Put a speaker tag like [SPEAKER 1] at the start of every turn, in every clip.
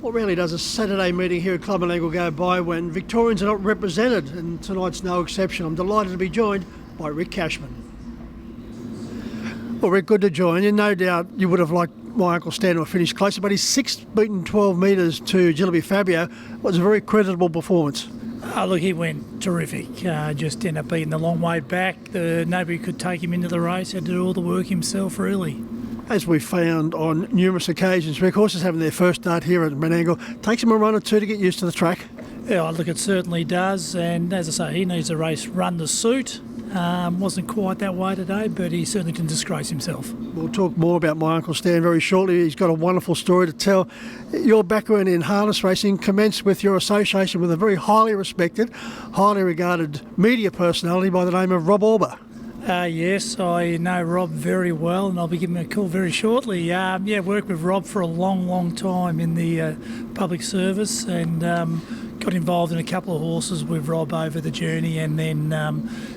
[SPEAKER 1] What rarely does a Saturday meeting here at Club and Angle go by when Victorians are not represented, and tonight's no exception. I'm delighted to be joined by Rick Cashman. Well, Rick, good to join you. No doubt you would have liked my Uncle Stan to have finished closer, but his 6 beaten 12 metres to Jillaby Fabio was a very creditable performance.
[SPEAKER 2] Oh, look, he went terrific. Just ended up beating the long way back. Nobody could take him into the race. Had to do all the work himself, really.
[SPEAKER 1] As we've found on numerous occasions, Rick, horses having their first start here at Menangle takes them a run or two to get used to the track.
[SPEAKER 2] Yeah, look, it certainly does. And as I say, he needs a race run to suit. Wasn't quite that way today, but he certainly can disgrace himself.
[SPEAKER 1] We'll talk more about my Uncle Stan very shortly. He's got a wonderful story to tell. Your background in harness racing commenced with your association with a very highly respected, highly regarded media personality by the name of Rob Auber.
[SPEAKER 2] Yes, I know Rob very well, and I'll be giving him a call very shortly. Worked with Rob for a long, long time in the public service, and got involved in a couple of horses with Rob over the journey, and then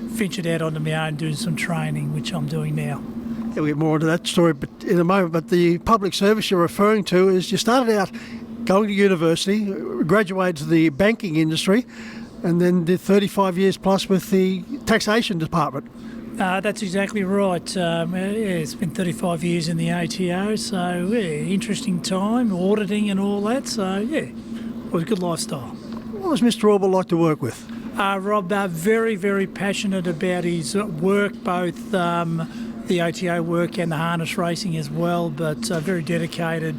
[SPEAKER 2] ventured out onto my own doing some training, which I'm doing now.
[SPEAKER 1] Yeah, we'll get more into that story in a moment, but the public service you're referring to is you started out going to university, graduated to the banking industry, and then did 35 years plus with the taxation department.
[SPEAKER 2] That's exactly right. It's been 35 years in the ATO, so interesting time, auditing and all that. So it was a good lifestyle.
[SPEAKER 1] What was Mr. Auber like to work with?
[SPEAKER 2] Rob, very, very passionate about his work, both the ATO work and the harness racing as well, but very dedicated.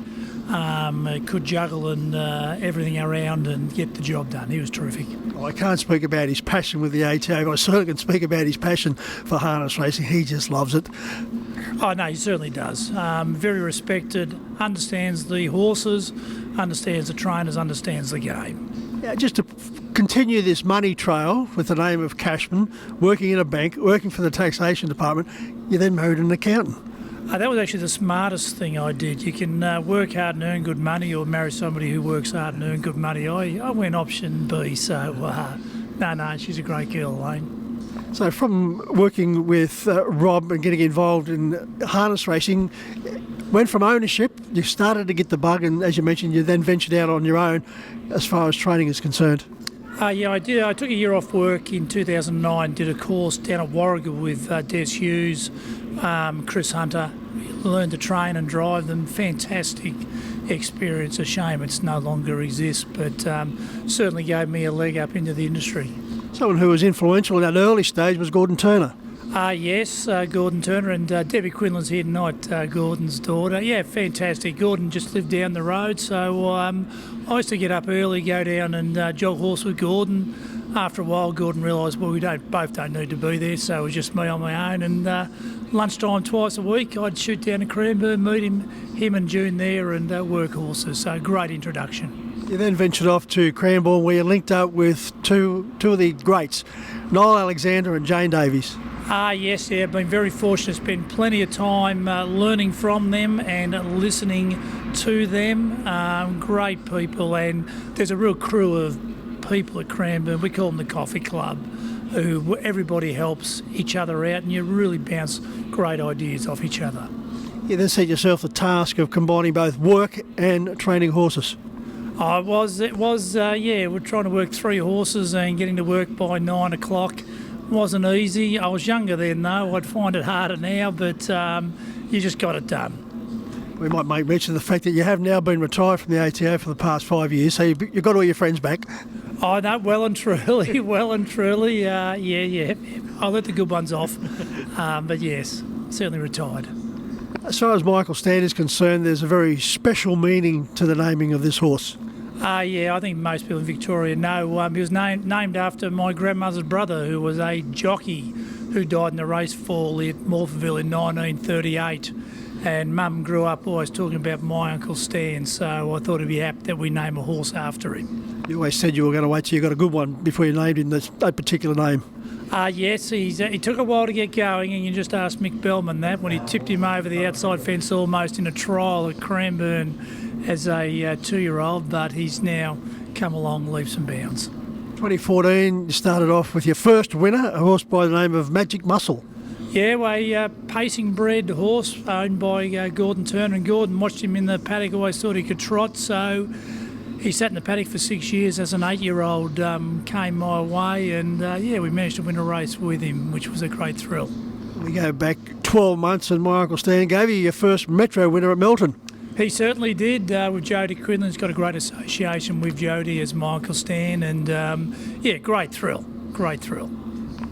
[SPEAKER 2] Could juggle and everything around and get the job done. He was terrific.
[SPEAKER 1] Well, I can't speak about his passion with the ATO, but I certainly can speak about his passion for harness racing. He just loves it.
[SPEAKER 2] Oh, no, he certainly does. Very respected, understands the horses, understands the trainers, understands the game.
[SPEAKER 1] Yeah, just to continue this money trail with the name of Cashman, working in a bank, working for the taxation department, you then married an accountant.
[SPEAKER 2] That was actually the smartest thing I did. You can work hard and earn good money, or marry somebody who works hard and earn good money. I went option B, so no, she's a great girl, Elaine.
[SPEAKER 1] So from working with Rob and getting involved in harness racing, went from ownership, you started to get the bug, and as you mentioned, you then ventured out on your own as far as training is concerned.
[SPEAKER 2] Yeah, I did. I took a year off work in 2009, did a course down at Warragul with Des Hughes, Chris Hunter. Learned to train and drive them. Fantastic experience. A shame it's no longer exists, but certainly gave me a leg up into the industry.
[SPEAKER 1] Someone who was influential in that early stage was Gordon Turner.
[SPEAKER 2] Yes, Gordon Turner, and Debbie Quinlan's here tonight, Gordon's daughter. Yeah, fantastic. Gordon just lived down the road, so I used to get up early, go down and jog horse with Gordon. After a while, Gordon realised, well, we both don't need to be there, so it was just me on my own. And lunchtime twice a week, I'd shoot down to Cranbourne, meet him and June there, and work horses. So great introduction.
[SPEAKER 1] You then ventured off to Cranbourne, where you linked up with two of the greats, Noel Alexander and Jane Davies.
[SPEAKER 2] Yes, I've been very fortunate to spend plenty of time learning from them and listening to them. Great people, and there's a real crew of people at Cranbourne. We call them the Coffee Club, who everybody helps each other out, and you really bounce great ideas off each other.
[SPEAKER 1] You then set yourself the task of combining both work and training horses.
[SPEAKER 2] We're trying to work 3 horses and getting to work by 9 o'clock. Wasn't easy. I was younger then, though. I'd find it harder now, but you just got it done.
[SPEAKER 1] We might make mention of the fact that you have now been retired from the ATO for the past 5 years, so you've got all your friends back.
[SPEAKER 2] Oh, no, well and truly. Yeah. I'll let the good ones off. But yes, certainly retired.
[SPEAKER 1] As far as Michael Stan is concerned, there's a very special meaning to the naming of this horse.
[SPEAKER 2] I think most people in Victoria know. He was named after my grandmother's brother, who was a jockey who died in the race fall at Morpheville in 1938. And Mum grew up always talking about my Uncle Stan, so I thought it'd be apt that we name a horse after him.
[SPEAKER 1] You always said you were going to wait till you got a good one before you named him that particular name.
[SPEAKER 2] Yes, he took a while to get going, and you just asked Mick Bellman that when he tipped him over the outside fence almost in a trial at Cranbourne as a 2-year-old, but he's now come along leaps and bounds.
[SPEAKER 1] 2014, you started off with your first winner, a horse by the name of Magic Muscle.
[SPEAKER 2] Yeah, a pacing bred horse owned by Gordon Turner, and Gordon watched him in the paddock, always thought he could trot, so He sat in the paddock for 6 years as an 8-year-old, came my way, and we managed to win a race with him, which was a great thrill.
[SPEAKER 1] We go back 12 months and my Uncle Stan gave you your first Metro winner at Melton.
[SPEAKER 2] He certainly did. With Jody Quinlan's got a great association with Jody as my Uncle Stan, and great thrill.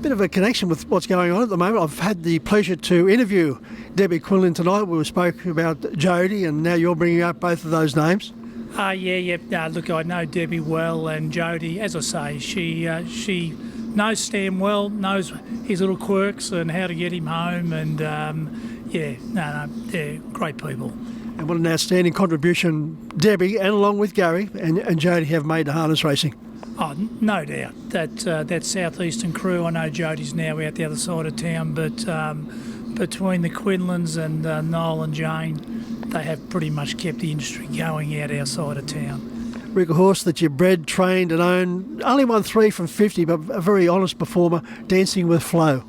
[SPEAKER 1] Bit of a connection with what's going on at the moment. I've had the pleasure to interview Debbie Quinlan tonight. We spoke about Jody, and now you're bringing up both of those names.
[SPEAKER 2] Look, I know Debbie well, and Jody, as I say, she knows Stan well, knows his little quirks and how to get him home, and they're great people.
[SPEAKER 1] And what an outstanding contribution Debbie, and along with Gary and Jody, have made to harness racing.
[SPEAKER 2] Oh, no doubt. That southeastern crew, I know Jody's now out the other side of town, but between the Quinlans and Noel and Jane, they have pretty much kept the industry going out our side of town.
[SPEAKER 1] Rick, a horse that you bred, trained and owned, only won 3 from 50, but a very honest performer, Dancing with Flow.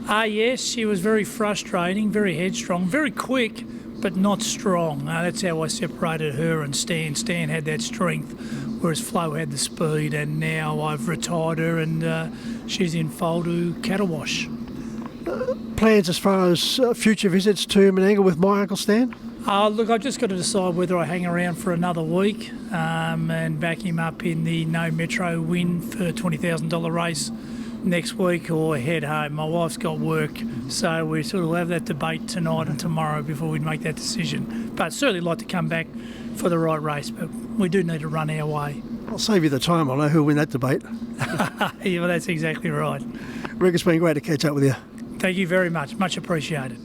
[SPEAKER 2] Yes, she was very frustrating, very headstrong, very quick, but not strong. That's how I separated her and Stan. Stan had that strength, whereas Flo had the speed, and now I've retired her and she's in foal to cattle wash.
[SPEAKER 1] Plans as far as future visits to Menangle with my Uncle Stan?
[SPEAKER 2] Look, I've just got to decide whether I hang around for another week and back him up in the No Metro win for a $20,000 race next week, or head home. My wife's got work, so we sort of have that debate tonight and tomorrow before we make that decision. But certainly like to come back for the right race, but we do need to run our way.
[SPEAKER 1] I'll save you the time. I'll know who'll win that debate.
[SPEAKER 2] Yeah, well, that's exactly right.
[SPEAKER 1] Rick, it's been great to catch up with you.
[SPEAKER 2] Thank you very much. Much appreciated.